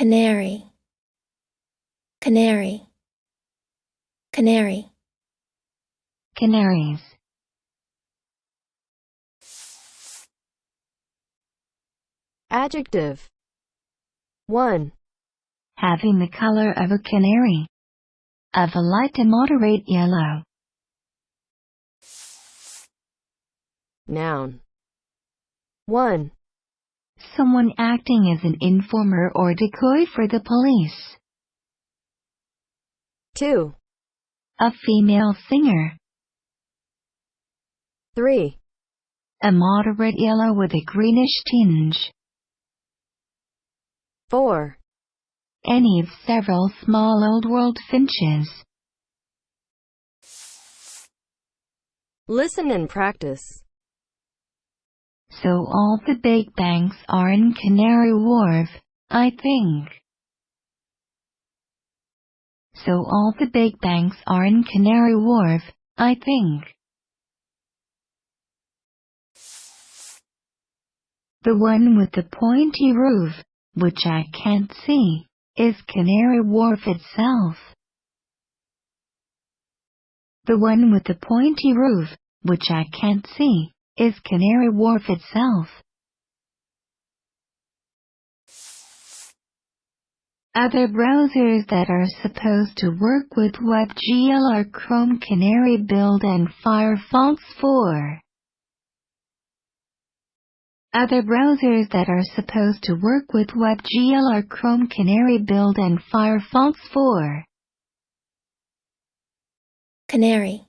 Canary, canary, canary. Canaries. Adjective. 1. Having the color of a canary. Of a light to moderate yellow. Noun. 1. Someone acting as an informer or decoy for the police. 2. A female singer. 3. A moderate yellow with a greenish tinge. 4. Any of several small Old World finches. Listen and practice. So all the big banks are in Canary Wharf, I think. So all the big banks are in Canary Wharf, I think. The one with the pointy roof, which I can't see, is Canary Wharf itself. The one with the pointy roof, which I can't see, is Canary Wharf itself. Other browsers that are supposed to work with WebGL are Chrome, Canary Build and Firefox 4. Other browsers that are supposed to work with WebGL are Chrome, Canary Build and Firefox 4. Canary.